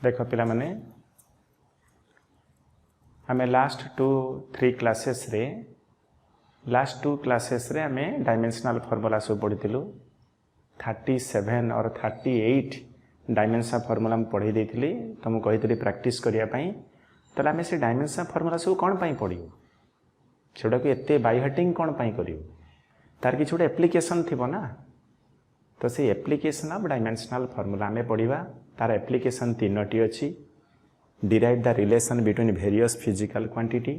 देख पिला माने आमे लास्ट 2-3 क्लासेस रे लास्ट 2 क्लासेस रे आमे डायमेंशनल फार्मूला सब पढ़िथिलु 37 और 38 डायमेंशनल फार्मूला हम पढ़ी देथिली तुम कहितली प्रैक्टिस करिया पई तले आमे से डायमेंशनल फार्मूला सब कोन पई पढ़ियो सेडा को एते बाय हार्टिंग कोन पई करियो तार कि छोटे एप्लीकेशन थिबो ना तो से एप्लीकेशन ऑफ डायमेंशनल फार्मूला आमे पढ़िबा तार एप्लीकेशन 3टी अछि derive the relation between various physical quantity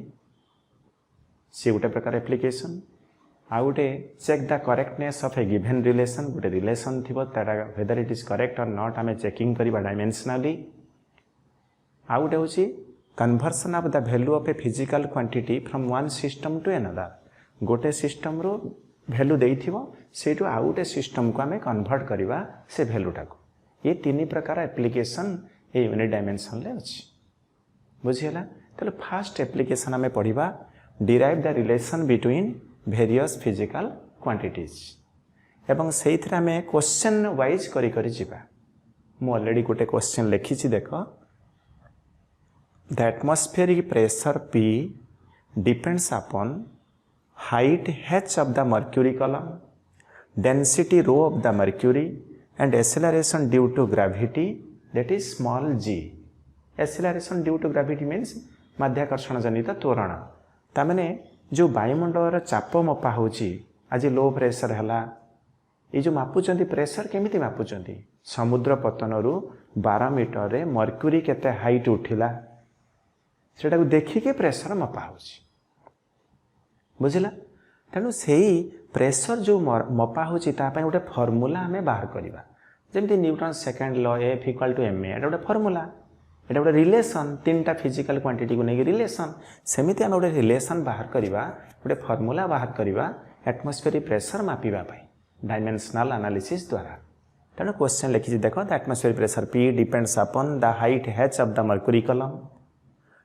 से गोटे प्रकार एप्लीकेशन आ गोटे check the correctness of a given relation गोटे रिलेशन थिबो तारा whether it is correct or not आमे चेकिंग करिबा डायमेंशनली आ गोटे होची conversion of the value of a physical quantity from one system to another गोटे सिस्टम रो वैल्यू देइथिबो सेटू आ गोटे सिस्टम को आमे कन्वर्ट करिबा से वैल्यू टाको ये 3 प्रकार एप्लीकेशन ए यूनिट डायमेंशन ले अछि बुझियला तले फर्स्ट एप्लीकेशन आमे पढिबा derive the relation between various physical quantities एवं सेइथरा आमे क्वेश्चन वाइज करी करी जिबा मु ऑलरेडी गोटे क्वेश्चन लिखि छि देखो the atmospheric pressure P depends upon height h of the mercury column, density rho of the mercury and acceleration due to gravity that is small g. Acceleration due to gravity means माध्याकर्षण जनित त्वरण तामने जो वायुमंडल चाप मपा होची आज low pressure हला ये जो मापुचंती प्रेशर केमिति मापुचंती समुद्र पतन रु 12 मीटर रे मर्क्यूरी केते हाइट उठिला सेटा को देखि के प्रेशर मपा होची बुझिला तेणु से प्रेशर जो मपा होची ता पय गोटे फार्मूला हमें बाहर करिबा जेमति Newton second law F = ma एटा गोटे फार्मूला एटा गोटे रिलेशन तीनटा फिजिकल क्वांटिटी को नेकी रिलेशन सेमिति हम गोटे रिलेशन बाहर करिबा गोटे फार्मूला बाहर करिबा एटमॉस्फेरिक प्रेशर मापिबा पय डायमेंशनल एनालिसिस द्वारा तेणु क्वेश्चन लिखि देखो the atmospheric pressure P depends upon the height h of the mercury column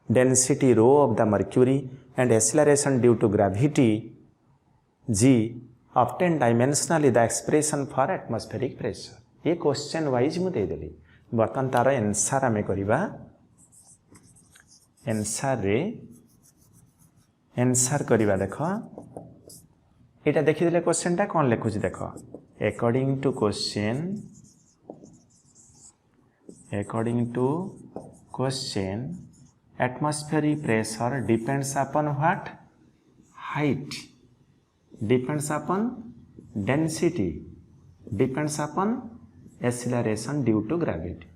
density rho of the mercury and acceleration due to gravity g obtain dimensionally the expression for atmospheric pressure ये question wise मु दे देली बर्तन तार answer आमे करिबा answer रे answer करिबा देखो एटा देखि देले क्वेश्चन ता कोन लिखुची देखो according to question atmospheric pressure depends upon what height depends upon density depends upon acceleration due to gravity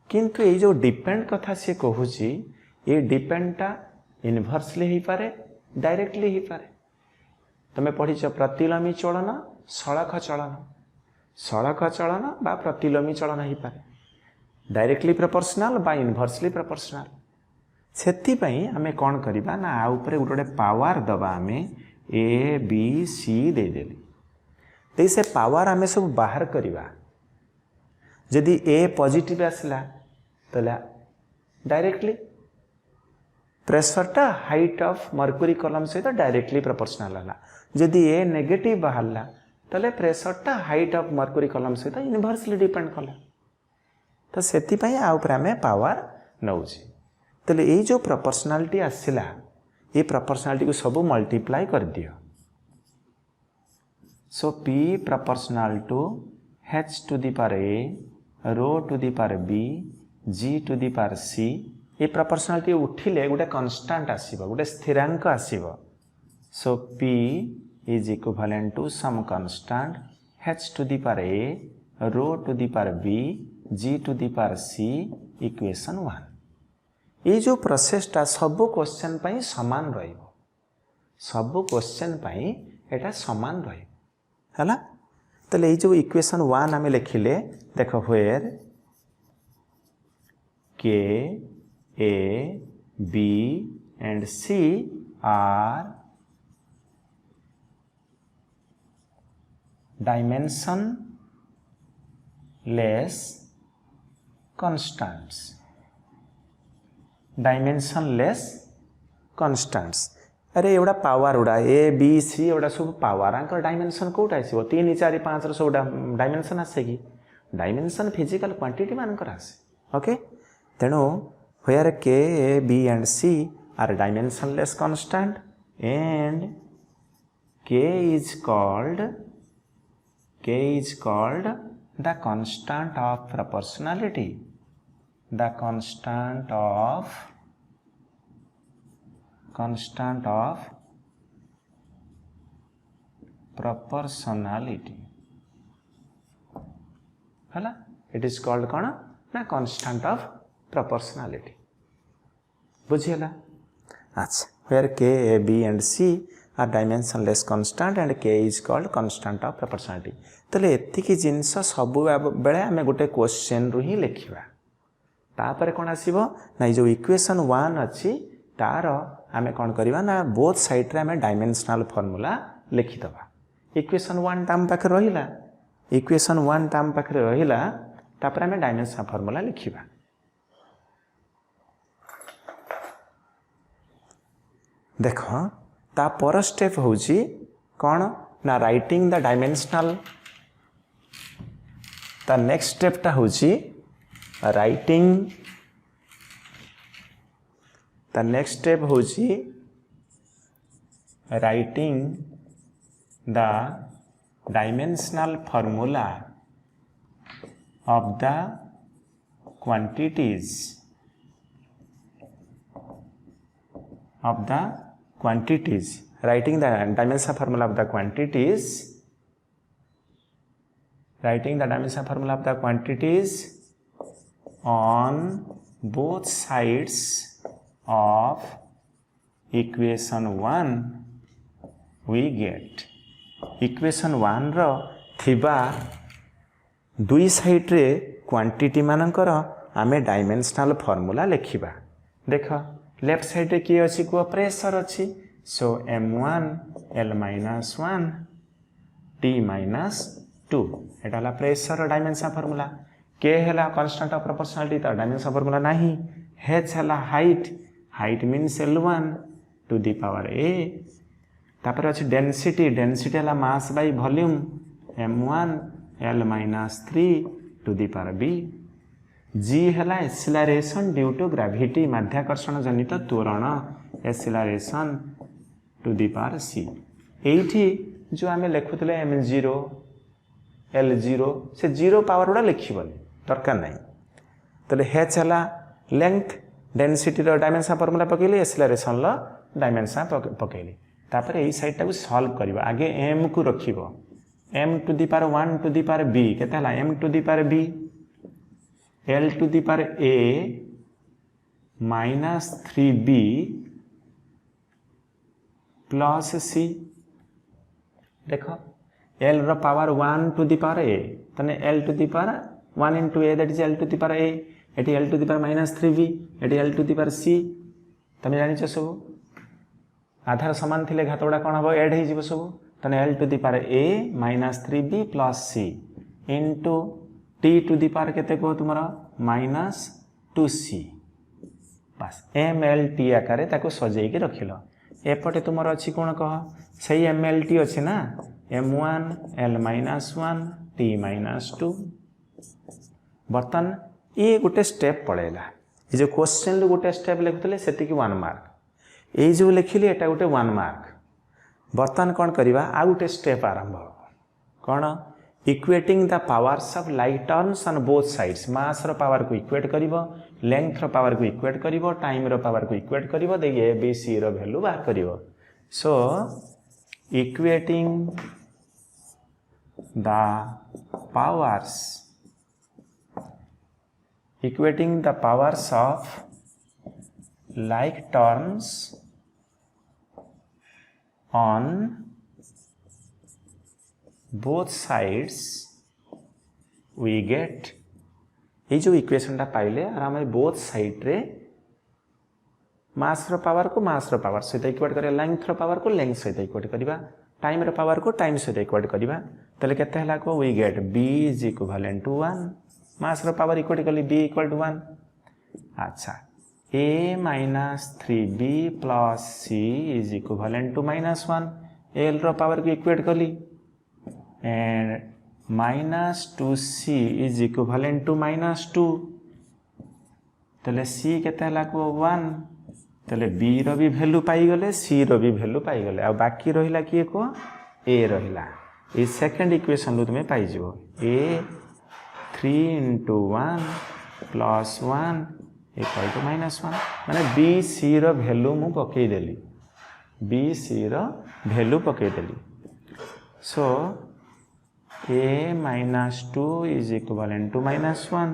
किंतु ये जो डिपेंड कथा से कहूची ये डिपेंड ता इनवर्सली ही पारे डायरेक्टली ही पारे तमे पढिछ प्रतिलोमी चलन सड़क चलन बा प्रतिलोमी चलन ही पारे डायरेक्टली प्रोपोर्शनल बा इनवर्सली प्रोपोर्शनल सेति पई हमें कौन करिबा ना आ ऊपर गोटे पावर दबा हमें ए बी सी दे देली ते से पावर हमें सब बाहर करिबा यदि ए पॉजिटिव आसला तला डायरेक्टली प्रेशर टा हाइट ऑफ मर्क्यूरी कॉलम से तो डायरेक्टली प्रोपोर्शनल हला यदि ए नेगेटिव बाहरला तले प्रेशर टा हाइट ऑफ मर्क्यूरी कॉलम से तो इनवर्सली डिपेंड कला तो सेति पई आ ऊपर हमें पावर नउची तले ये जो प्रोपोर्शनलिटी आसिला ये प्रोपोर्शनलिटी को सब मल्टीप्लाई कर दियो so P proportional to h to the power a रो to the power b g to the power c ये प्रोपोर्शनलिटी उठिले गोटे कांस्टेंट आसीबो गोटे स्थिरांक आसीबो so P is equivalent to some constant h to the power a रो to the power b g to the power c equation 1 ये जो प्रोसेस टा सब क्वेश्चन पई समान रहइबो सब क्वेश्चन पई एटा समान रहइबो हला तले ये जो इक्वेशन 1 हमें लिखिले देखो where k a b and c are dimensionless constants dimensionless constants are एवडा पावर उडा ए बी सी एवडा सब पावर आंकर डायमेंशन कोट आसीबो 3 4 5 सब डायमेंशन आसे की डायमेंशन फिजिकल क्वांटिटी मान कर आसे ओके तेणु where k, a, b and c are dimensionless constant and k is called the constant of proportionality. The constant of proportionality. है it is called कौन ना constant of proportionality. बुझिएला अच्छा where k, a, b and c are dimensionless constant and k is called constant of proportionality. तले एतिकी जिनस सबु बेले आमे गोटे question रु ही लिखिबा तापर कोन आसीबो ना जो इक्वेशन 1 अछि तार आमे कोन करबा ना बोथ साइड रे आमे डायमेंशनल फार्मूला लिखि दबा इक्वेशन 1 टाम पाखे रहिला इक्वेशन 1 टाम पाखे रहिला तापर आमे डायमेंशनल फार्मूला लिखिबा देखो ता पर स्टेप होउची कोन ना राइटिंग द डायमेंशनल ता नेक्स्ट स्टेप ता होउची राइटिंग द नेक्स्ट स्टेप होउची writing the dimensional formula of the quantities writing the dimensional formula of the quantities on both sides of equation 1 we get equation 1 रो थिबा दुई side रे quantity मानकर आमे dimensional formula लिखिबा देखो left side रे की अछि को प्रेशर अछि सो m1 l - 1 t - 2 एटा ला प्रेशर डायमेंशन फार्मूला k हैला कांस्टेंट ऑफ प्रोपोर्शनलिटी त डायमेंशन फार्मूला नाही h हैला height means l1 to the power a तापर अछि डेंसिटी हैला mass by volume m1 l - 3 to the power b g हैला एक्सेलरेशन ड्यू टू ग्रेविटी माध्याकर्षण जनित त्वरण acceleration to the power c एठी जो आमे लिखुतले m0 l0 से 0 पावर उडा लिखिबनी दरकार नाही तले h हैला लेंथ डेंसिटी रो डायमेंशन फार्मूला पकेली एक्सेलरेशन लो डायमेंशन पकेली तापर एई साइड टाको सॉल्व करबा आगे m को रखिबो m to the power 1 to the power b केते हला m to the power b l to the power a minus 3b plus c देखो l रो power 1 to the power a तने l to the power 1 into a that is l to the power a eighty l to the power minus 3b eighty l to the power c तमे जानि छ सब आधार समान थिले घातोडा कोन हबो add हे जिवो सब तने l to the power a minus 3b plus c into t to the power केते को तुमरा minus 2c बस mlt आकारे ताको सजेई के रखिलो एपटे तुमरा अछि कोन कह सही mlt अछि ना m1 l minus 1 t minus 2 बर्तन ये गोटे स्टेप पड़ेला ये जो क्वेश्चन लो गोटे स्टेप लिखुतले सेति की 1 मार्क ए जो लिखिली एटा गोटे 1 मार्क बर्तन कोन करबा आ गोटे स्टेप आरंभ कोन equating the powers of electrons on both sides mass रो पावर को इक्वेट करिवो लेंथ रो पावर को इक्वेट करिवो टाइम रो पावर को इक्वेट करिवो देखि ए बी सी रो वैल्यू बाहर करिवो so equating the powers of like terms on both sides we get ये जो इक्वेशन टा पाइले और हम बोथ साइड रे मास रो पावर को मास रो पावर सहित इक्वेट करिया लेंथ रो पावर को लेंथ सहित इक्वेट करिबा टाइम रो पावर को टाइम सहित इक्वेट करिबा तले केते हला को we get b is equivalent to 1 mass रो पावर इक्वेट कली b इक्वल टू 1 अच्छा a minus 3b plus c is equivalent to minus 1 l रो पावर को इक्वेट कली and minus 2c is equivalent to minus 2 तेले सी केते हला को 1 तेले बी रो भी वैल्यू पाई गले सी रो भी वैल्यू पाई गले आ बाकी रहिला किए को ए रहिला ए सेकंड इक्वेशन रु तुमे पाई जिवो ए 3 * 1 + 1 = -1 माने बी सी रो वैल्यू मु पकई देली बी सी रो वैल्यू पकई देली so a minus 2 is equivalent to -1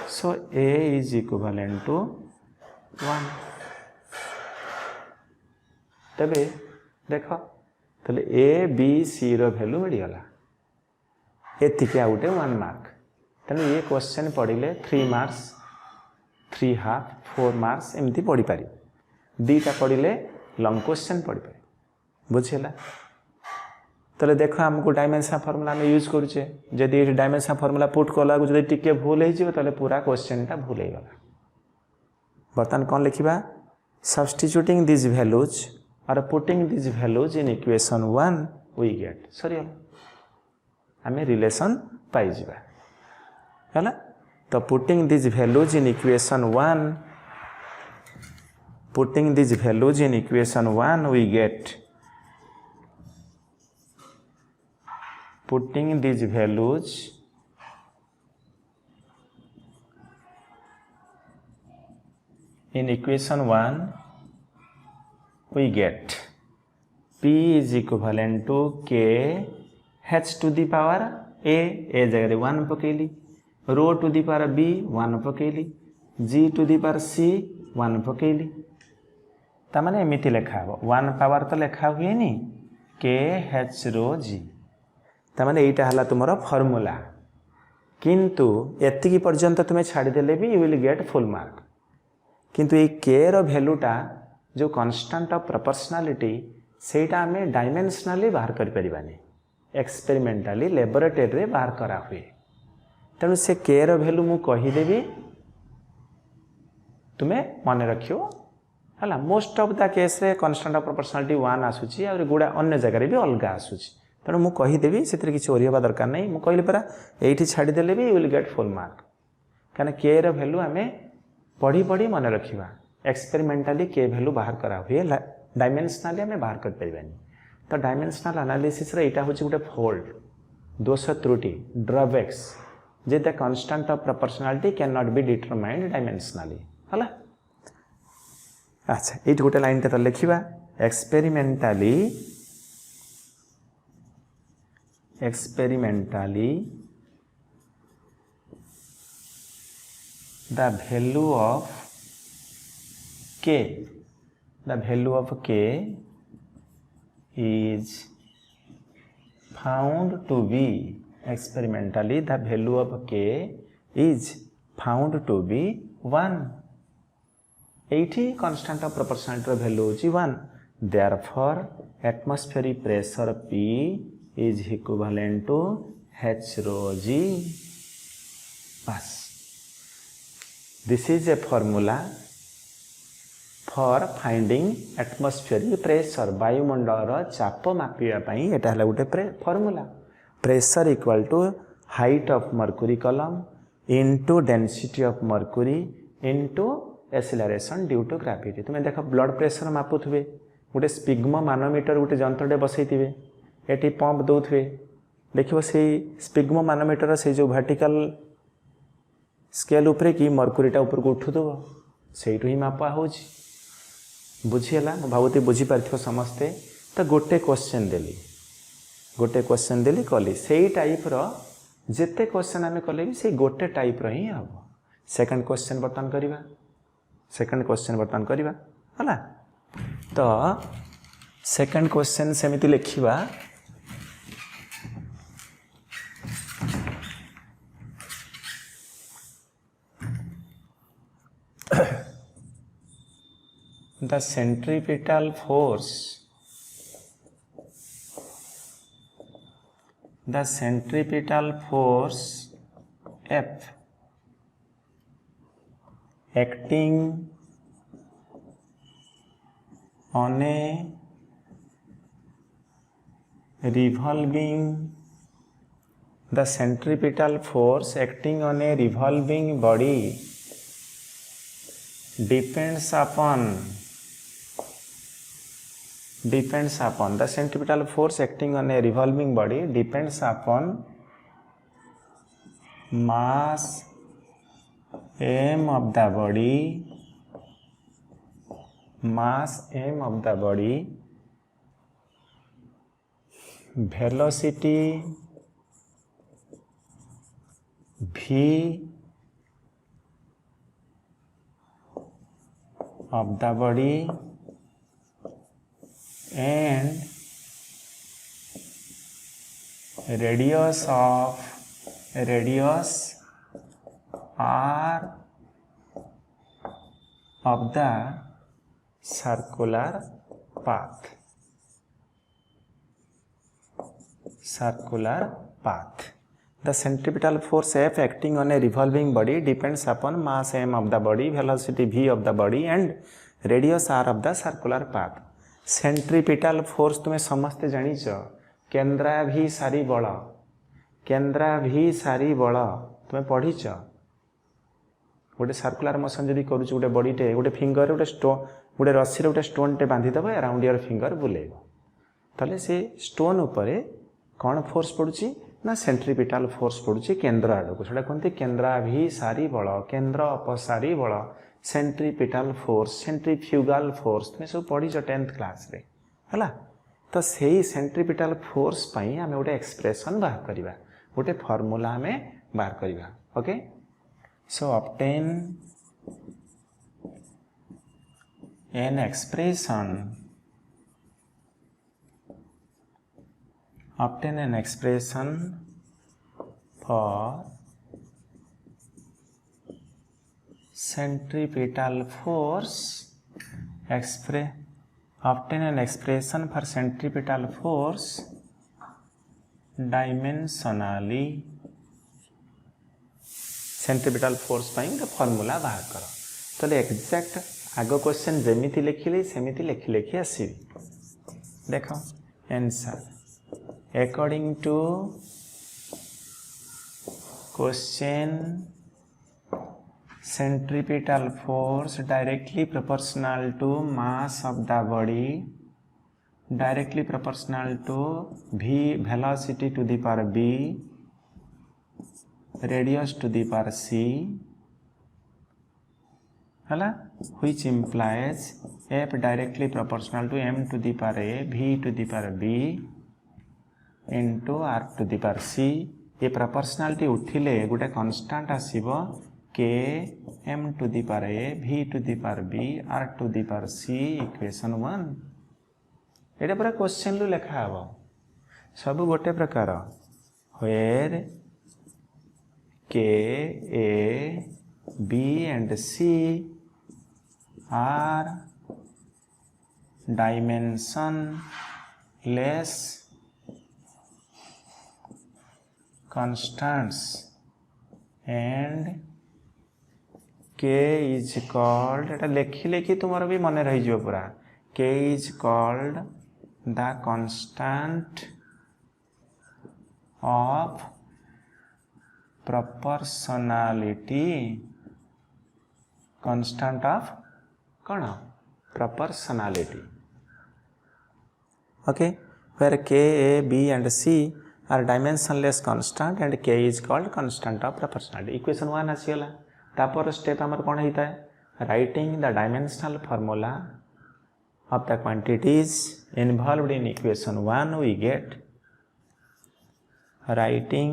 so a is equivalent to 1 तबे देख तले a b c रो वैल्यू मिल गला एतिके आउटे 1 मार्क तने ये क्वेश्चन पढ़िले 3 मार्क्स 3 हाफ 4 मार्क्स एमती पढ़ी पारि दीटा पढ़िले लॉन्ग क्वेश्चन पढ़ी पारि बुझिला तले देखो हमको डायमेंशन फार्मूला में यूज करूचे जदि ये डायमेंशन फार्मूला पुट कला जदि टिके भूल हो जिवो तले पूरा क्वेश्चन टा भूल हो गला बर्तन कोन लिखिबा सब्स्टिट्यूटिंग दिस वैल्यूज और putting this values in equation 1 we get sorry हमें रिलेशन पाई जिबा हैला तो putting this values in equation 1 putting this values in equation 1 we get putting these values in equation 1 we get p is equivalent to k h to the power a जगह 1 पकेली रो to the power b 1 पकेली g to the power c 1 पकेली ता माने एमिति लेखा हो 1 पावर तो लेखा हुए नी k h रो g तमाने एटा हला तुमरो फार्मूला किंतु एतिकी पर्यंत तुमे छाडी देले भी you will get full mark किंतु ए के रो वैल्यूटा जो कांस्टेंट ऑफ प्रोपोर्शनलिटी सेटा हमें डायमेंशनली बाहर कर परिबानी एक्सपेरिमेंटली लैबोरेटरी रे बाहर करा हुए तनु से के रो वैल्यू मु कहि देबी तुमे माने रखियो हला मोस्ट ऑफ द केस रे कांस्टेंट ऑफ प्रोपोर्शनलिटी 1 आसुची और गुडा अन्य जगह रे भी अलगा आसुची तेणु मुझे कहीदेवी से किसी ओरिया दरकार नहीं मुझे कहली परा ये छाड़देले भी you will get full mark कहीं के रो वैल्यू आम पढ़ी पढ़ी मन रखा एक्सपेरिमेंटली के वैल्यू बाहर करा हुए डायमेंशनली आम बाहर कर पारानी तो डायमेंशनल एनालिसिस यहाँ हूँ गोटे फॉल्ट दोष त्रुटि drawbacks J the constant of proportionality can not be determined dimensionally है अच्छा ये गोटे लाइन टे तो लिखा experimentally the value of k is found to be experimentally the value of k is found to be 1 80 constant of proportionality value is 1 therefore atmospheric pressure p is equivalent to h rho g bas this is a formula for finding atmospheric pressure वायुमंडल चाप मापिया पई एटा हला गोटे formula pressure equal to height of mercury column into density of mercury into acceleration due to gravity तुम देख blood pressure मापुथुबे गोटे स्पिग्मा मानोमीटर गोटे जंत्रटे बसैथिबे एटी पंप दौथे देखिए से स्पिग्मा मानोमीटर से जो वर्टिकल स्केल उपरे कि मर्क्यूरीटा ऊपर को उठुदब से ही मापा हो बुझीगला भावती बुझीपार समस्ते तो गोटे क्वेश्चन देली कली से टाइप रो जिते क्वेश्चन आम कले भी से गोटे टाइप रो ही हम सेकंड क्वेश्चन बर्तमान करवा है तो सेकंड क्वेश्चन सेमिति लिखिबा the centripetal force F acting on a revolving the centripetal force acting on a revolving body depends upon the centripetal force acting on a revolving body depends upon mass m of the body, velocity v of the body and radius r of the circular path. The centripetal force F acting on a revolving body depends upon mass m of the body, velocity v of the body and radius r of the circular path. Centripetal force तुम्हें समस्ते जानिच केन्द्राभिसारी बल तुम्हें पढ़ीच गोटे circular motion जदि करुच गोटे बॉडीटे गोटे finger गोटे रस्सी गोटे स्टोन टे बांधिदेव अराउंड योर फिंगर बुलेब ताले से स्टोन उपरे कौन फोर्स पड़ुची ना सेंट्रिपिटाल फोर्स पड़ुची केन्द्र आड़क से कहते केन्द्राभिसारी बल केन्द्र अपसारी बल सेंट्रिपिटाल फोर्स सेंट्रीफ्यूगल फोर्स तुम्हें सब पढ़ीच 10th क्लास रे है तो सही सेंट्रिपिटाल फोर्स पाई आम गोटे एक्सप्रेशन बाहर करवा गोटे फॉर्मूला आम बाहर करवा okay so obtain an expression for centripetal force obtain an expression for centripetal force dimensionally centripetal force पाई तो फॉर्मूला बाहर करो तो एग्जैक्ट आगो क्वेश्चन जेमिति लिखिले सेमिति लिखि लिखि आसीबी देखो answer according to question centripetal force directly proportional to mass of the body directly proportional to v velocity to the power b radius to the power c hala which implies f directly proportional to m to the power a v to the power b into r to the power c ये proportionality उठिले गोटे constant आसीबो k m to the power a v to the power b r to the power c equation 1 एटा पूरा question लु लेखा हबो सब गोटे प्रकार where k a b and c are dimensionless constants and k is called एटा लेखि तुम्हारा भी मन रही जो पूरा k is called the constant of proportionality constant of कौन proportionality okay where k a b and c are dimensionless constant and k is called constant of proportionality equation 1 आसीगला तापर step आमर कौन होता है writing the dimensional formula of the quantities involved in equation 1 we get writing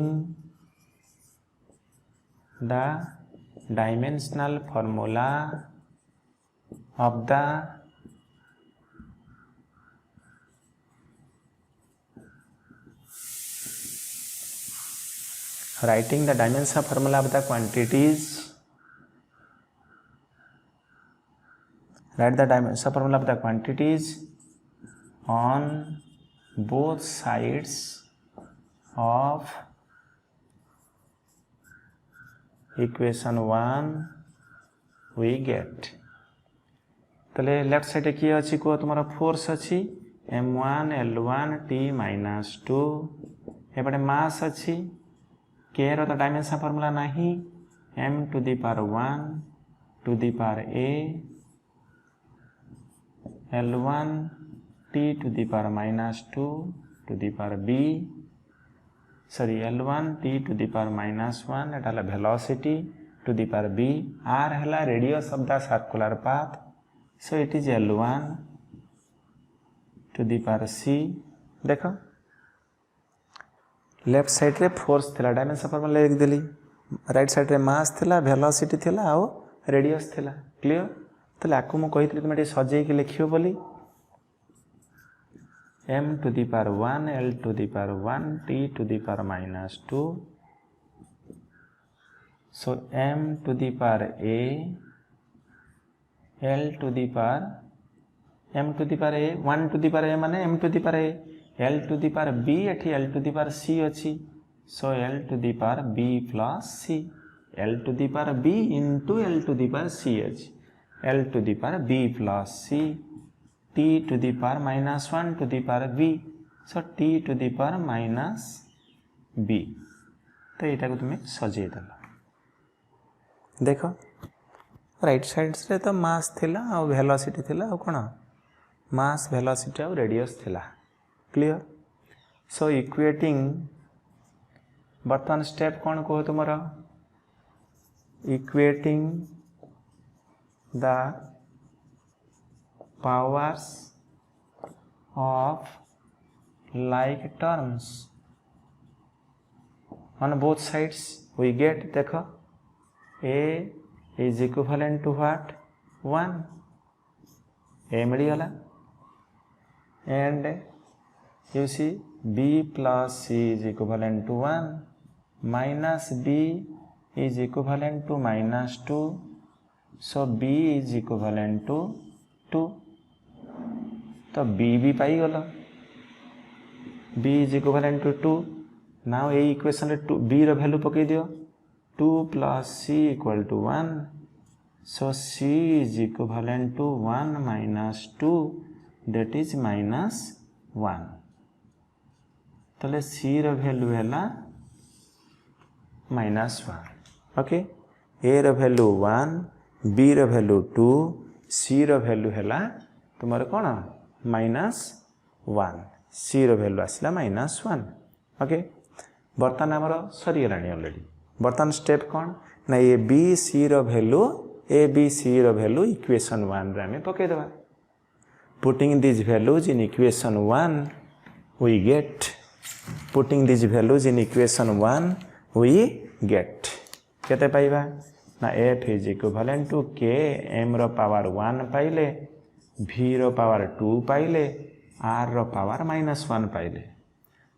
the dimensional formula of the writing the dimensional formula of the quantities write the dimensional formula of the quantities on both sides of equation 1 we get तले left side किए अच्छी को तुम्हारा force अच्छी m1 l1 t minus 2 एपटे मास अच्छी के रो तो dimension formula नहीं m to the power 1 to the power a, L1 t to the power minus 2 to the power b, sorry L1 t to the power minus 1 Etah velocity to the power b, r है radius of the circular path, so it is L1 to the power c। देख left side रे force थिला dimension formula लिख देली, right side रे मास थिला, velocity थिला आउ radius थिला। क्लियर? तले आकु मु कहितली तुमे टे सजेई के लिखियो बोली m to the power 1 l to the power 1 t to the power minus 2, so m to the power a, l to the power m to the power a, 1 to the power a माने m to the power a, l to the power b एठी l to the power c अछि, so l to the power b plus c, l to the power b into l to the power c अछि, l to the power b plus c, t to the power minus 1 to the power b, so t to the power minus b। तो एटा को तुमे सजेई देला। देखो right side रे तो मास थिला आ वेलोसिटी थिला आ कोन मास वेलोसिटी आ रेडियस थिला। क्लियर? सो इक्वेटिंग बर्तमान स्टेप कौन कहो तुमर equating the powers of like terms on both sides we get देखो a is equivalent to what 1 a मिलगला and you see b plus c is equivalent to 1 minus b is equivalent to minus 2, so b is equivalent to 2। तो b भी पाई गलो, b is equivalent to 2। now A equation रे b रो value पकई दियो 2 plus c equal to 1, so c is equivalent to 1 minus 2, that is minus 1। तले c रो value हैला -1। Okay a रो वैल्यू 1, b रो वैल्यू 2, c रो वैल्यू हैला तुमर कोन -1, c रो वैल्यू आसला -1। ओके बर्तन हमर सरी गलानी ऑलरेडी। बर्तन स्टेप कौन ना ये बी सी रो वैल्यू ए बी सी रो वैल्यू इक्वेशन 1 रे हमें पके देबा। Putting this values in equation 1 we get, putting this values in equation 1 we get केते पाइबा ना f is equivalent to k m रो पावर 1 पाइले, v रो पावर 2 पाइले, r रो पावर -1 पाइले।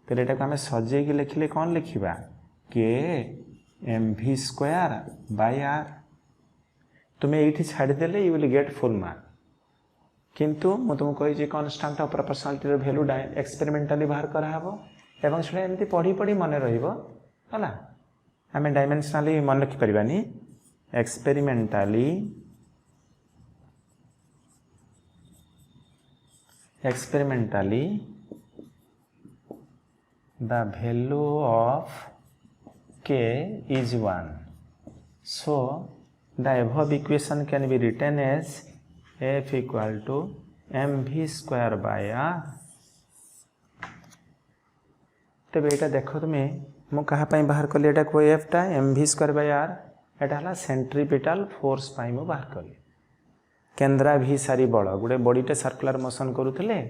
तो एटा को हमें सजे के लिखले कौन लिखिबा k mv square by r। तुम्हें एठी छाड़ देले you will get full mark, किंतु मु तुमको कहि जे कांस्टेंट ऑफ प्रोपोर्शनलिटी रो वैल्यू एक्सपेरिमेंटली बाहर करा हबो एवं सेटा एमती पढ़ी पढ़ी मन रहिबो हला। हमें डायमेंशनली मन रखि परिबानी, experimentally the value of k is 1, so the above equation can be written as f equal to mv square by r। तब एटा देखो तुम्हें मु कहा पाई बाहर कली एटा को f टा mv square by r एटा हला सेंट्रीपिटल फोर्स पाई मु बाहर कली। केंद्रा भी सारी बड़ गोटे बॉडीटे सर्कुलर मोशन करूथिले,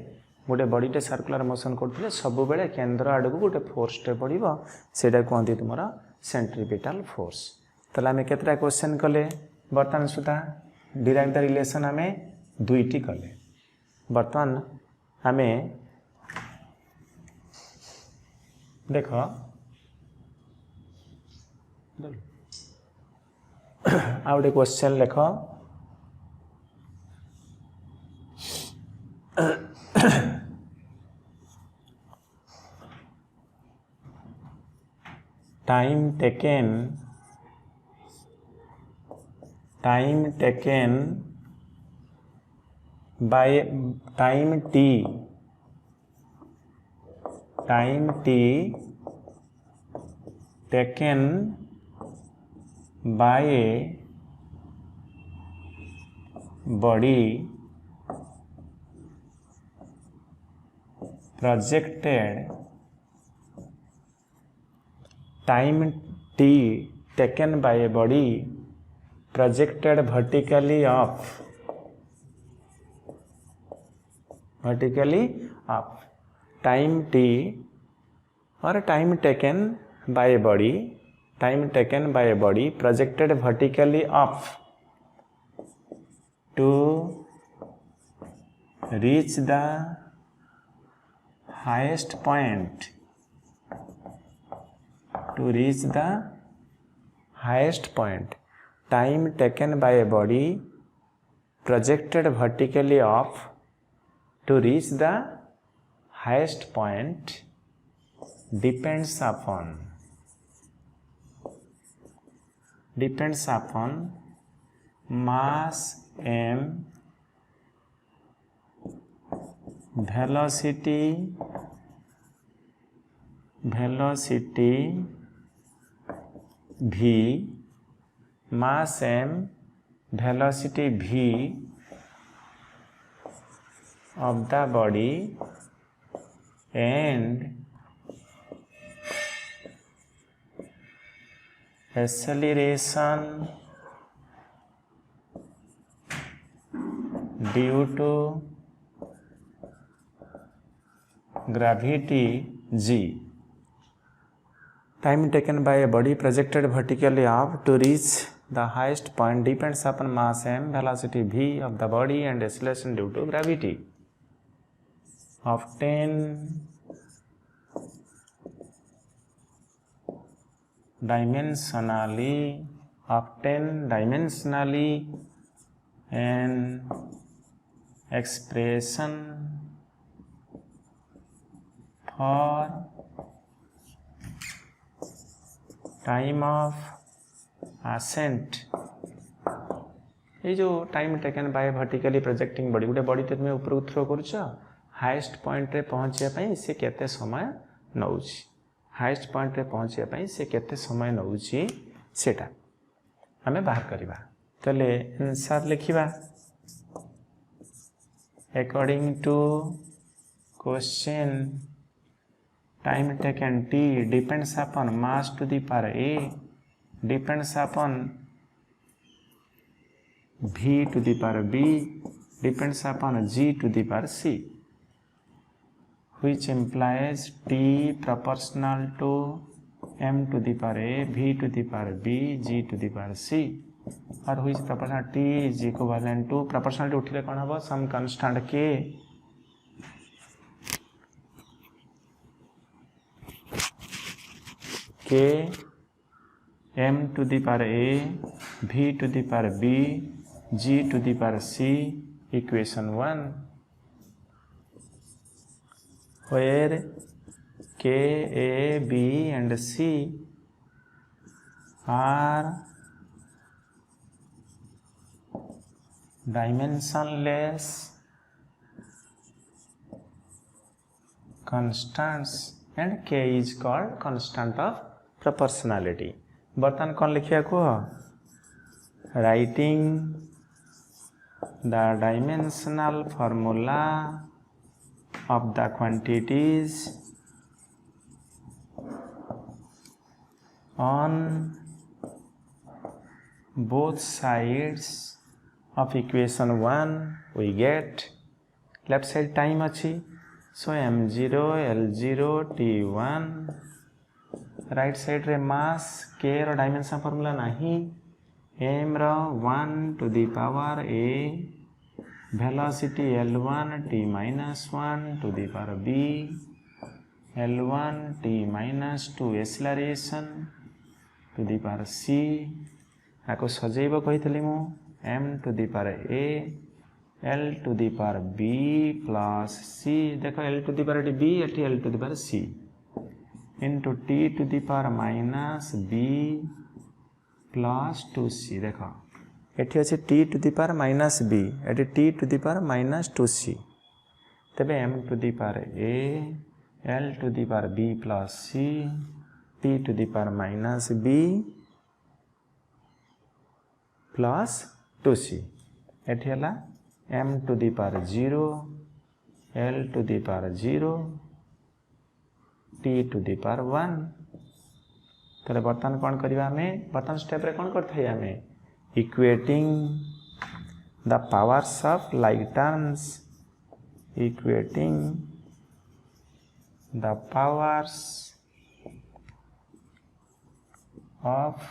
गोटे बॉडीटे सर्कुलर मोशन करथिले, सब बेले केंद्र आड़ को गोटे फोर्स टे पड़िबो, सेटा कहंती तुमरा सेंट्रीपिटल फोर्स। तले हमें केतरा क्वेश्चन कले बर्तमान सुधा डिराइव द रिलेशन हमें दुईटी कले। बर्तमान हमें देखो आ गोटे क्वेश्चन लेख time taken by time t taken by a body projected time t taken by a body projected vertically up time t or time taken by a body projected vertically up to reach the highest point time taken by a body projected vertically up to reach the highest point depends upon mass m, velocity v, mass m, velocity v of the body and acceleration due to gravity g. Time taken by a body projected vertically up to reach the highest point depends upon mass m, velocity v of the body and acceleration due to gravity. Obtain dimensionally an expression for time of ascent. ये जो time taken by vertically projecting body गोटे body तुम ऊपर throw करुच highest point रे पहुँचा से केते समय नौची हाईएस्ट पॉइंट रे पहुँचा से केते समय नौची सेटा आमे बाहर करबा तले आंसर लिखिबा according to question time taken t depends upon mass to the power a depends upon v to the power b depends upon g to the power c, which implies t proportional to m to the power a, v to the power b, g to the power c, or which proportional t is equivalent to proportionality उठिले कौन हबो some constant k m to the power a, v to the power b, g to the power c, equation 1, where k, a, b and c are dimensionless constants and k is called constant of proportionality. बर्तमान कौन लिखिया को writing the dimensional formula of the quantities on both sides of equation 1 we get left side time अच्छी so m0 l0 t1 right side रे mass के रो dimension formula नाही m रो 1 to the power a velocity l1 t minus 1 to the power b l1 t minus 2 acceleration to the power c आको सजेइबो कहितली मु m to the power a l to the power b plus c देखो l to the power b एठी l to the power c into t to the power minus b plus 2c देखो एठी अछि t to the power minus b एठी t to the power minus 2c तबे m to the power a l to the power b plus c t to the power minus b plus 2c एठी हला m to the power 0 l to the power 0 t to the power 1 तले बर्तमान कौन करिवा हमें बर्तमान step रे कौन करथाई हमें equating the powers of like terms equating the powers of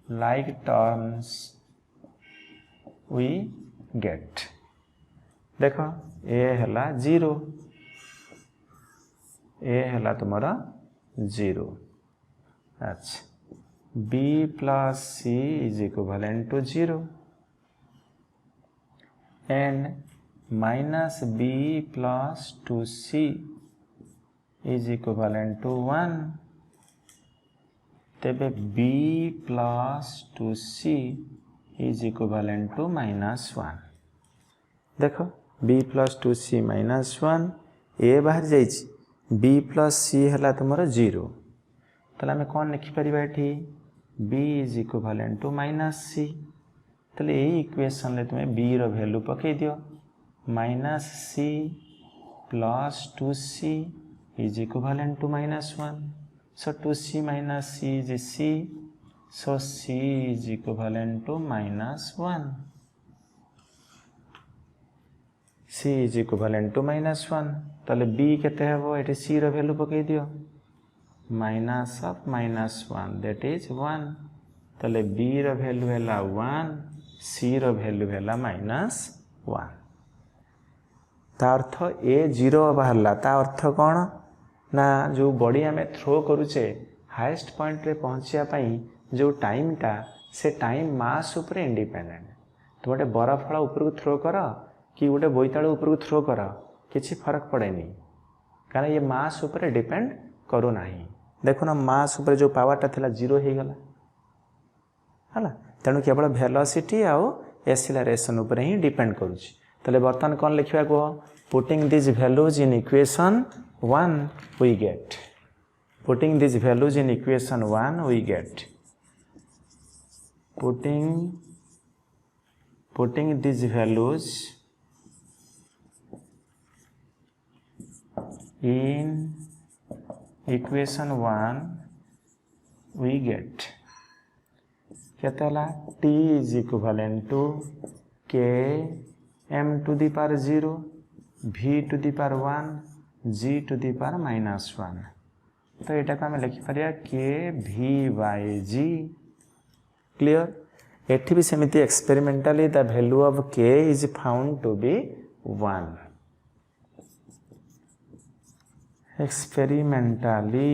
like terms we get देखो a हला 0 a हला तुम्हारा 0 अच्छा b plus c is equivalent to 0 and minus b plus 2c is equivalent to 1 तेबे b plus 2c is equivalent to minus 1 देखो b plus 2c minus 1 a बाहर जाइछि b plus c हला तुमरो 0 तले हमें कौन लिखि परिबा एठी b is equivalent to minus c तले ए इक्वेशन ले तुमे b रो वैल्यू पकई दियो minus c plus 2c is equivalent to minus 1 so 2c minus c is c so c is equivalent to minus 1 c is equivalent to minus 1 तले b केते हबो एठी c रो वैल्यू पकई दियो minus of minus 1 that is 1 तले b रो value हैला 1 c रो वैल्यू हैला minus 1 ता अर्थ ए 0 बाहरला ता अर्थ कौन ना जो बॉडी आमे थ्रो करूचे हाईएस्ट पॉइंट रे पहुंचिया पई जो टाइम टा से टाइम मास ऊपर इंडिपेंडेंट तो गोटे बरफड़ा ऊपर को थ्रो कर कि गोटे बोईतालू ऊपर को थ्रो कर किसी फर्क पड़ेनी कारण ये मास ऊपर डिपेंड करू नाही देखो ना मास ऊपर जो पावर टा थिला 0 हे गला हला तेणु केवल वेलोसिटी आउ एक्सीलरेशन ऊपर ही डिपेंड करूची तले बर्तमान कौन लिखिबा को putting this values in equation 1 we get putting this values in equation 1 we get putting this values in equation 1 we get केतला t is equivalent to k m to the power 0 v to the power 1 g to the power minus 1 तो एटा को हमें लिखि परिया k v by g clear एठी भी सेमिति experimentally the value of k is found to be 1 experimentally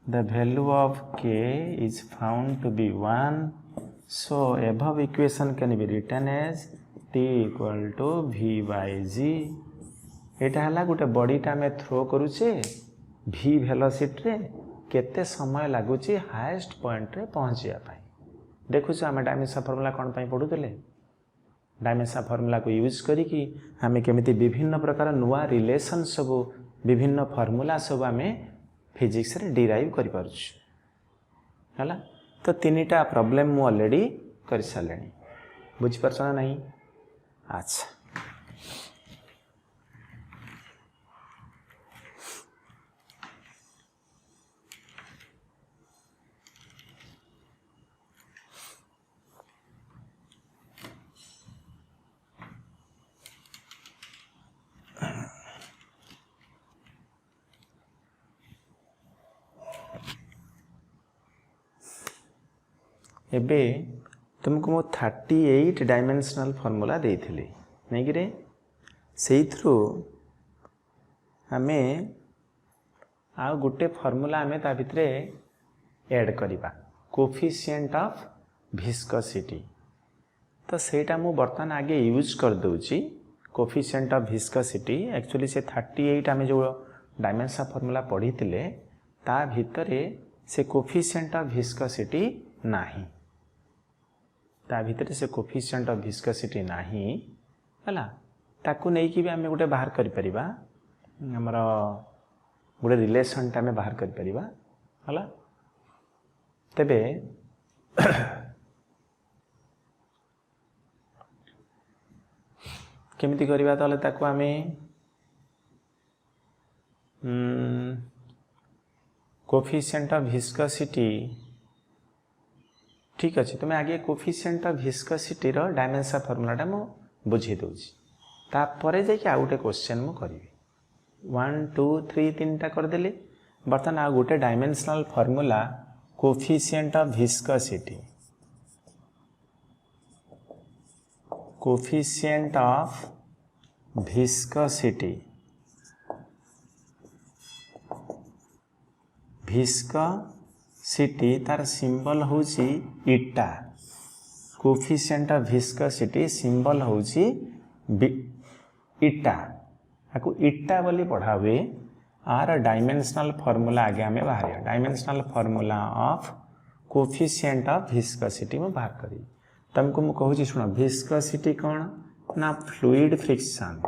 the value of k is found to be 1 so above equation can be written as t equal to v by g एटा हला गोटे body टा में throw करूचे v velocity रे केते समय लागुची highest point रे पहुंचिया पाई देखुछ हम डायमेंशन फार्मूला कोन पई पढुतले डायमेंशन फार्मूला को यूज करी कि हमें केमिति विभिन्न प्रकार नुवा रिलेशन सब विभिन्न फार्मूला सब हमें फिजिक्स रे डिराइव करि पारुछ हला तो तीनटा प्रॉब्लम मु ऑलरेडी कर सालेनी बुझ परछना नहीं अच्छा एबे तुमको मो 38 डायमेंशनल फार्मूला देइथिली नै कि रे सेई थ्रू हमें आ गुटे फार्मूला हमें ता भितरे ऐड करिबा कोफिशिएंट ऑफ विस्कोसिटी तो सेटा मु बर्तन आगे यूज कर दोची कोफिशिएंट ऑफ विस्कोसिटी एक्चुअली से 38 हमें जो डायमेंशन फार्मूला पढ़ीतिले ता भितरे से कोफिशिएंट ऑफ विस्कोसिटी नाही ता भितर से कोफिशिएंट ऑफ विस्कोसिटी नाही हला ताकू नै कि भी हमें गोटे बाहर करि परिबा हमर गोटे रिलेशन ता में बाहर करि परिबा हला तेबे केमिति करबा ताले ताको आमे कोफिशिएंट ऑफ विस्कोसिटी ठीक अच्छे तुम आगे कोफिशिएंट ऑफ विस्कोसिटी रो डायमेंशन फार्मूलाटा मु बुझी दूची तापर जाकि आउ गोटे क्वेश्चन मु करी 1 2 3 3टा करदेली बर्तमान आ गोटे dimensional formula coefficient of viscosity coefficient of viscosity viscosity तार सिंबल होची इटा कोफिशिएंट ऑफ विस्कोसिटी सिंबल होची इटा आकु इटा बोली पढ़ा हुए आर डायमेंशनल फार्मूला आगे हमें बाहर dimensional formula of coefficient of viscosity में बाहर करी तुमको मु कहूची सुनो विस्कोसिटी कौन ना फ्लूइड फ्रिक्शन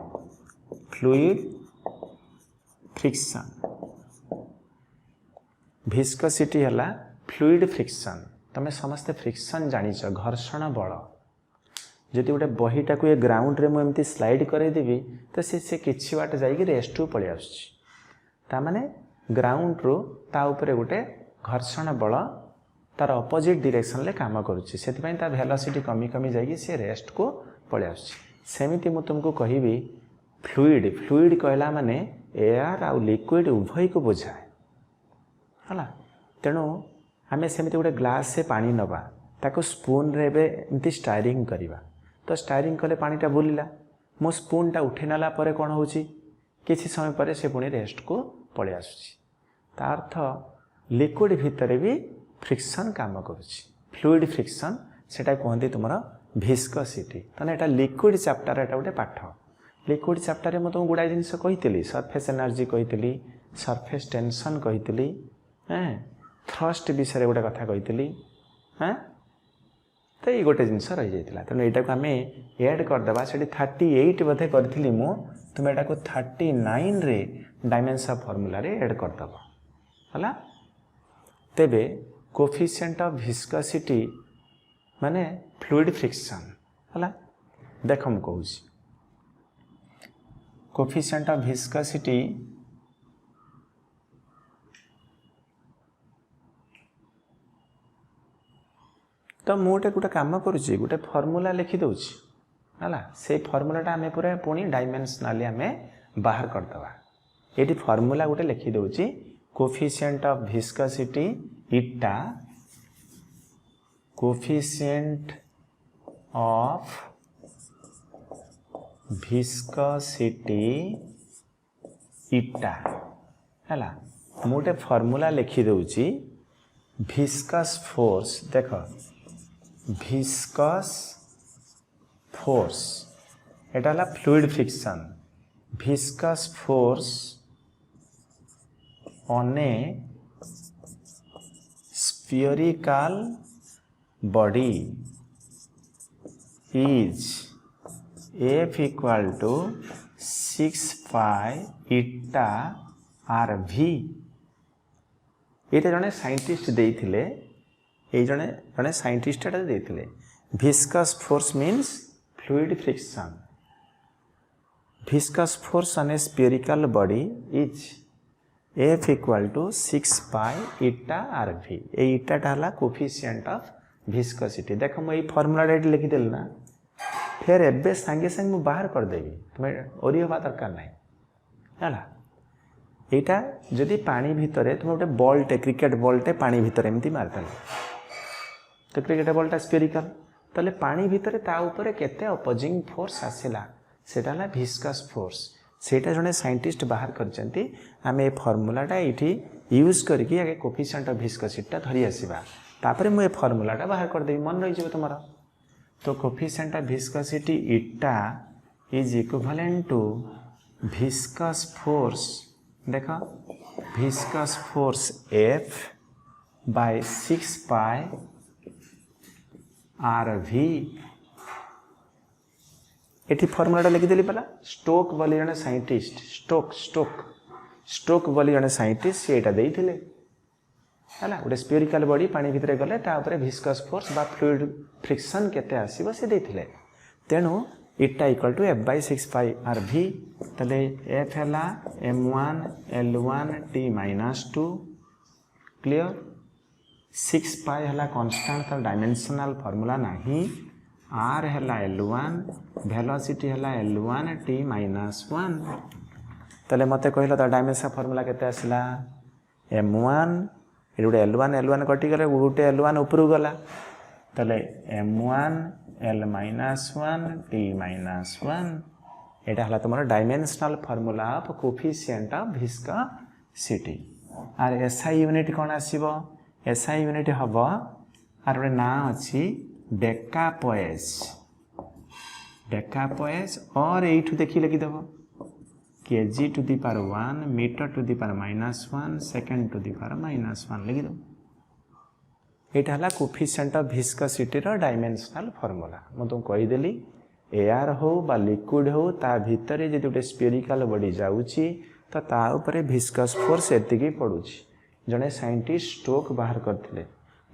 विस्कोसिटी हला फ्लूइड फ्रिक्शन तमें समस्ते फ्रिक्शन जानिछ घर्षण बल जदि गोटे बहीटा को ये ग्राउंड रे मुझे स्लाइड करदेवी तो से किछि बाट जाइए रेस्ट टू पलि आसने ग्राउंड रू ता उपरे गोटे घर्षण बल तार अपोजिट डायरेक्शन ले काम करुच्ची से वेलोसिटी कमी कमी जाइए से रेस्ट को पलि आसमिति मु तुमको कहबी फ्लूइड कहला माने एयर आउ लिक्विड उभय को बुझाए है तेणु आम सेमती गोटे ग्लास से पानी नवा ताको स्पून रे एमती स्टायरिंग करवा तो स्टायरिंग कले पानीटा बुलिला मो स्पूनटा उठे नाला परे कौन होची किसी समय पर से पुणी रेस्ट को पलि आसुची ता अर्थ लिक्विड भितर भी फ्रिक्शन काम करुच्ची फ्लूइड फ्रिक्शन सेटा कहते तुम विस्कोसिटी तने एटा लिक्विड चैप्टर एटा गोटे पाठ लिक्विड चैप्टर में तुमको गुड़ाई जिन कही सरफेस एनर्जी कही सरफेस टेंशन कही थ्रस्ट विषय गोटे कथा कही हाँ तो ये गोटे जिनस रही जाता तेणु यहाँ को आम एड करदे से 38 बोधे करी मु तुम यहाँ को 39 रे डायमेंशन फार्मूला रे एड करदब है तेबे कोफिशिएंट ऑफ विस्कोसिटी माने फ्लूइड फ्रिक्शन है देख मु कहूँ कोफिशिएंट ऑफ विस्कोसिटी तो मुझे गोटे कम करुच्ची गोटे फर्मूला लिखिदे है से फर्मूलाटा आम पूरा पुणी डायमेंशनाली आम बाहर करदे ये फर्मूला गोटे लिखिदे coefficient of viscosity eta coefficient of viscosity eta है मुझे फर्मूला लिखिदे विस्कस फोर्स देख विस्कस फोर्स एटा हला fluid friction viscous force on a spherical body is F equal to 6 pi eta r v ये जड़े साइंटिस्ट देइथिले ये जड़े साइंटिस्ट देइथिले viscous force means fluid friction viscous force on a spherical body is F equal to 6 pi eta r v ये इटाटा हला coefficient of viscosity देख मुझे फर्मूला लिखिदेली ना फिर एबे सांगे सांगे मु बाहर करदेवी तुम्हें ओरी हवा दरकार नहीं है यहाँ जदि पानी भितर तुम गोटे बॉलटे क्रिकेट बॉलटे पानी भितर एमती मारदेल तो क्रिकेट बॉलटा स्फीयरिकल ताले पानी भितर ता ऊपर केते अपोजिंग फोर्स आसिला सेटा हला विस्कस फोर्स सेटा जने साइंटिस्ट बाहर करचंती आमे ए फार्मूलाटा एठी यूज करके आगे कोफिशिएंट ऑफ विस्कोसिटीटा धरि आसीबा तापरे मु ए फार्मूलाटा बाहर कर देबी मन रही जबे तुम्हारा तो coefficient of viscosity eta is equivalent to viscous force देखो viscous force F by 6 pi r v ये फर्मूलाटा लिखिदेली पहला स्टोक बोली जने साइंटिस्ट स्टोक बोली जने साइंटिस्ट से यहाँ देइथिले है गोटे स्पिरिकाल बॉडी पानी भितर गले तापर विस्कस फोर्स बा फ्लूइड फ्रिक्शन केते आसीबो से देथिले तेणु इटा equal to F by 6 pi R भि तले एफ है m1 l1 t minus 2 clear 6 पाई है कॉन्स्टेंट तर डायमेंशनल फॉर्मूला नहीं आर है l1 वेलोसिटी है l1 t माइनस 1 तले मते कहलो त डायमेंशन फॉर्मूला केते आसला m1 ये गोटे l1 कटि गले गोटे l1 ऊपर गला तले m1 l minus 1 t minus 1 एटा हला तुमर dimensional formula of coefficient of viscosity आर एसआई यूनिट कोन आसीबो एसआई यूनिट हबो आर गोटे ना अछि डेकापोएज और एठु देखि लगी देबो kg to the power 1 metre to the power -1 second to the power -1 लगी दो एटा हला कोफिशिएंट ऑफ विस्कोसिटी रो डायमेंशनल फार्मूला म तुम कहि देली एयर हो बा लिक्विड हो ता भीतर जे गोटे स्फेरिकल बॉडी जाउची त ता ऊपर विस्कस फोर्स एतिकी पडुची जने साइंटिस्ट स्टोक बाहर करथिले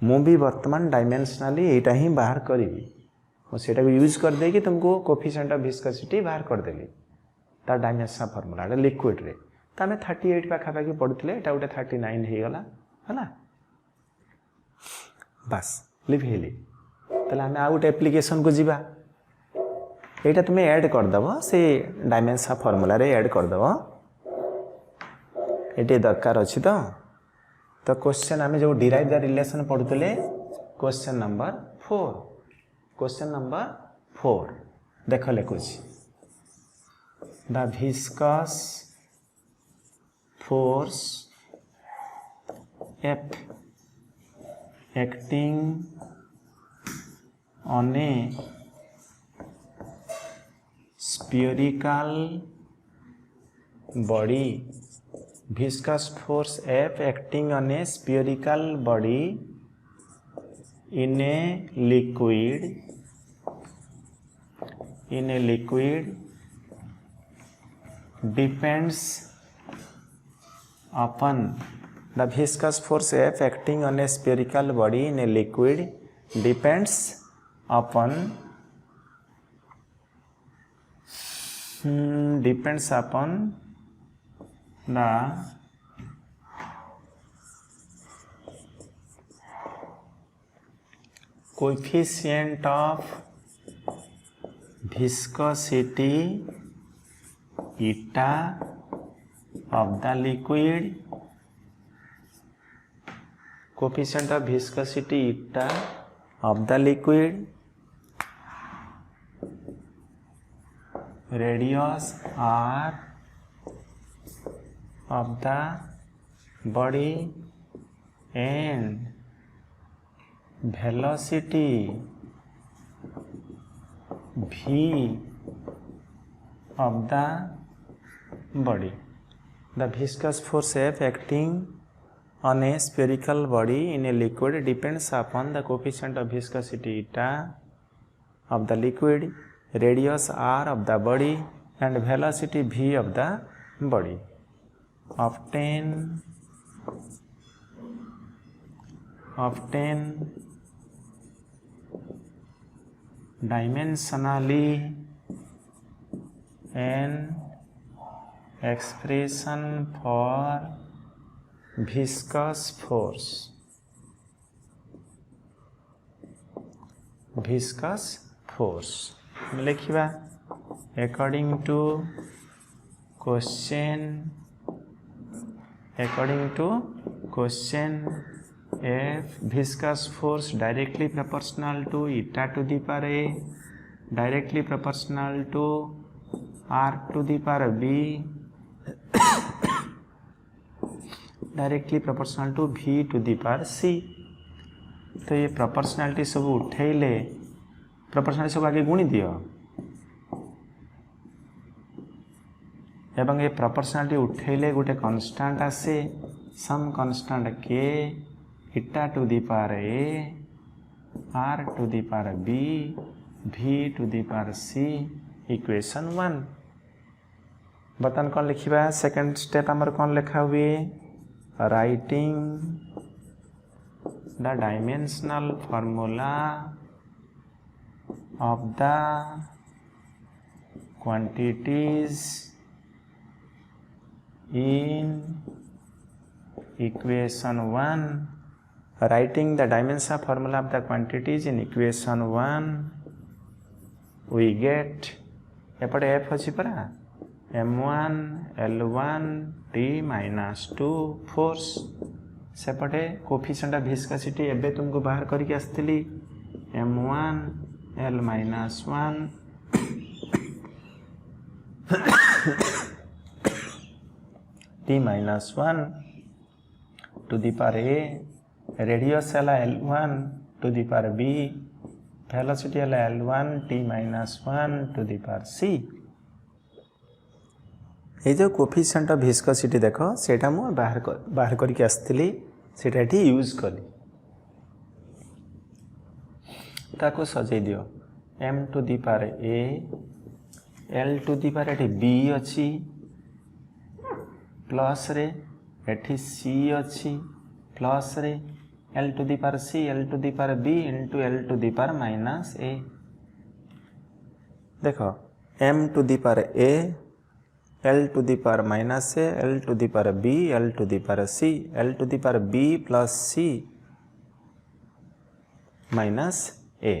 मु भी वर्तमान डायमेंशनली एटा ही बाहर करिवि मो सेटा को यूज कर दे कि तुमको कोफिशिएंट ऑफ विस्कोसिटी बाहर कर देली ता डायमेंशन फार्मूला एटा लिक्विड रे त हमें 38 पाखा पाखी पडुथिले एटा गोटे 39 हे गला हला बस लिव हेली तले हमें आ गोटे एप्लीकेशन को जीवा एटा तुम ऐड कर दबो से डायमेंशन फार्मूला रे ऐड कर दबो एटे दरकार अछि तो क्वेश्चन हमें जो डिराइव द रिलेशन पढुतले क्वेश्चन नंबर 4 देख लिखुछि the viscous force F acting on a spherical body viscous force F acting on a spherical body in a liquid depends upon the viscous force F acting on a spherical body in a liquid depends upon the coefficient of viscosity eta of the liquid coefficient of viscosity eta of the liquid radius r of the body and velocity v of the body. The viscous force F acting on a spherical body in a liquid depends upon the coefficient of viscosity eta of the liquid, radius r of the body and velocity v of the body. Obtain dimensionally an expression for viscous force लिखिबा according to question F viscous force directly proportional to eta to the power a directly proportional to r to the power b directly proportional to v to the power c तो ये proportionality सब उठेले proportionality सब आगे गुणी दियो एवं ये proportionality उठेले गोटे कांस्टेंट आसे some constant k eta to the power a r to the power b v to the power c equation 1 बतन कौन लिखिबा सेकंड स्टेप हमर कौन लिखा हुए writing the dimensional formula of the quantities in equation 1. Writing the dimensional formula of the quantities in equation 1 we get एपटे f अच्छी परा m1 l1 t minus 2 force सेपटे कोफिशिएंट ऑफ विस्कोसिटी एबे तुमको बाहर करके आसली m1 l minus 1 t minus 1 to the power a radius है l1 to the power b velocity है l1 t minus 1 to the power c ये जो कोफिशिएंट ऑफ विस्कोसिटी देखो सेटा मु बाहर करके आसली सेटा एठी यूज कली ताको सजै दियो m to the power a l to the power एठी b अछि प्लस रे एठी c अछि प्लस रे L to the power C, L to the power B into L to the power minus A. देखो M to the power A, L to the power minus A, L to the power B, L to the power C, L to the power B plus C minus A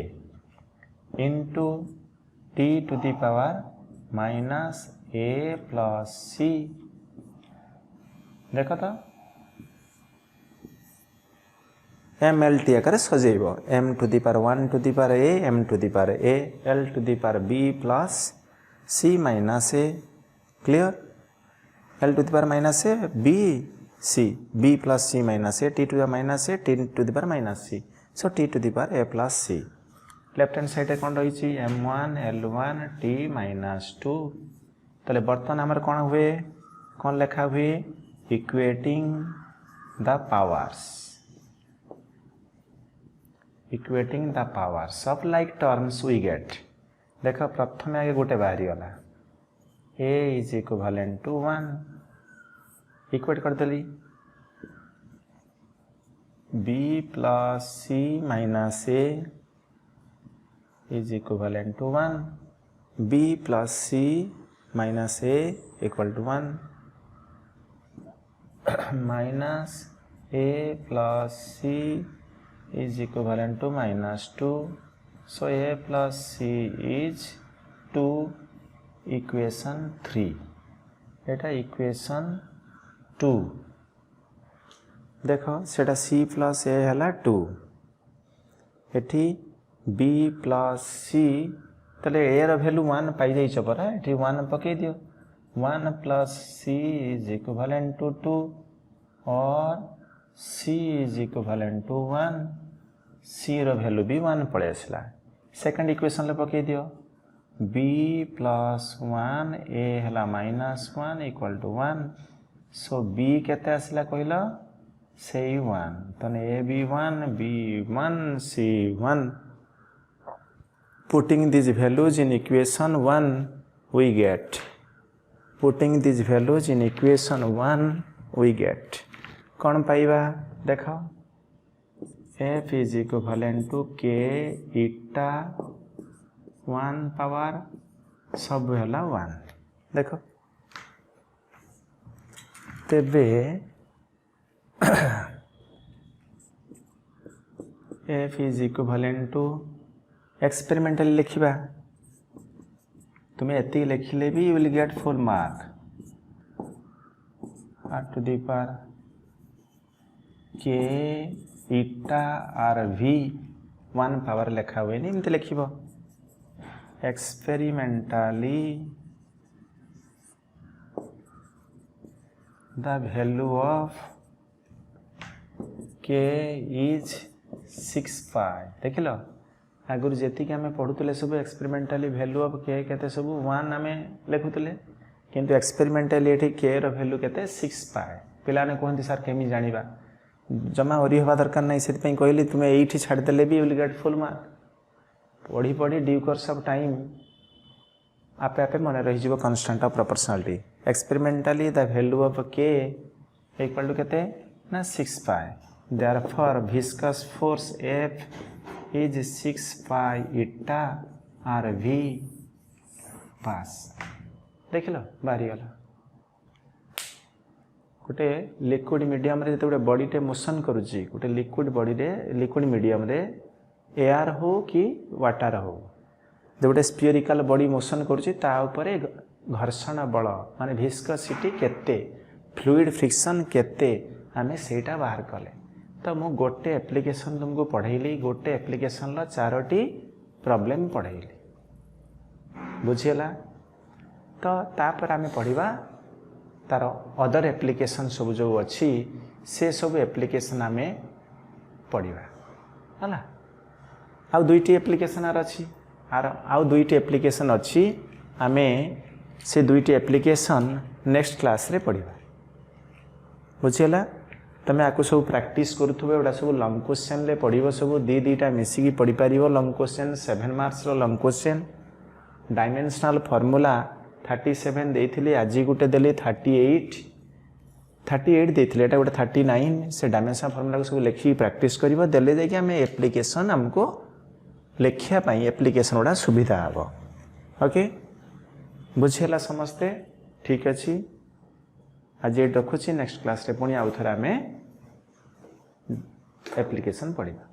into T to the power minus A plus C. देखो तो M L T आकार सजेब M to the power 1 to the power A M to the power A L to the power B plus C minus A clear L to the power minus A B C B plus C minus A T to the minus A T to the power minus C so T to the power A plus C left hand side कौन रही m1 l1 t minus 2 ताले बर्तमान आमर कौन हुए कौन लिखा हुए equating the powers equating the powers of like terms we get देख प्रथम आगे गोटे बाहरी गला a is equivalent to 1 equate करदेली b plus c minus a is equivalent to 1 b plus c minus a equal to 1 minus a plus c is equivalent to minus 2 so a plus c is 2 equation 3 Etah equation 2 देखो सेटा c plus a हला 2 एठी b plus c तले a रो value 1 पाई जाई छ परा एठी 1 पके दियो 1 plus c is equivalent to 2 और c is equivalent to 1 c रो वैल्यू भी 1 पड़े आसला सेकंड इक्वेशन ले पके दियो b प्लस 1 a हला minus 1 equal to 1 so b केते आसला कहला से 1 तने a b 1 b 1 c 1 putting this values in equation 1 we get putting this values in equation 1 we get कौन पाइबा देखो f is equivalent to k eta 1 power सब हला 1 देखो तेबे f is equivalent to experimental लिखिबा तुम्हें एति लिखिले भी you will get full mark r to the power k eta r v 1 power लिखा हुए नहीं इमते लिखिबो experimentally the value of k is 6 pi देखिलो आगुर जेति के हमें पढुतले सब एक्सपेरिमेंटली वैल्यू ऑफ k केते सब 1 हमें लिखुतले किंतु एक्सपेरिमेंटली एठी k रो वैल्यू केते 6 पाई पिला ने कोहंती सर केमी जानिबा जमा ओरी हवा दरकार नहीं से कहली तुम्हें ये छाड़देले भी विल गेट फुल मार्क पढ़ी पढ़ी ड्यू कोर्स ऑफ टाइम आपे आपे मन रही constant of proportionality experimentally the value of k equal to केते ना 6 पाई therefore viscous force F is 6 pi eta RV पास देख लो बाहरी गला गोटे लिक्विड मीडियम रे जो बॉडीटे मोशन करुच्ची गोटे लिक्विड बॉडी रे लिक्विड मीडियम रे एयर हो कि वाटर हो जो गोटे स्फीयरिकल बॉडी मोशन करुच्ची ता उपरे घर्षण बल माने विस्कोसिटी केते फ्लूइड फ्रिक्शन केते आमे सेटा बाहर कले तो मु गोटे एप्लिकेशन तुमको पढ़ेली गोटे एप्लिकेशन ला चारोटी प्रॉब्लम पढ़ेली बुझीला तो तापर आमे पढ़िबा तार अदर एप्लिकेशन सब जो अच्छी से सब एप्लिकेशन आमे पढ़िबा हला आउ दुईटी एप्लिकेशन आर अच्छी आउ दुईटी एप्लिकेशन अच्छी आमे से दुईटी एप्लिकेशन नेक्स्ट क्लास रे पढ़िबा बुझीला तमे आकु सब प्रैक्टिस करूथबे एडा सब लॉन्ग क्वेश्चन ले पढ़िबो सब दी दीटा मिसिकी पढ़ी पारिबो लॉन्ग क्वेश्चन 7 मार्क्स रो लॉन्ग क्वेश्चन डायमेंशनल फार्मूला 37 देइथिले आजी गुटे देली 38 देइथिले एटा गुटे 39 से डायमेंशनल फार्मूला को सब लेखि प्रैक्टिस करिवो देले जे कि हमें एप्लीकेशन हमको लेखिया पई एप्लीकेशन ओडा सुविधा हबो ओके बुझेला समझते ठीक अछि आज ये रखुची नेक्स्ट क्लास रे पुणी आउ थरा में एप्लीकेशन पढ़िबा।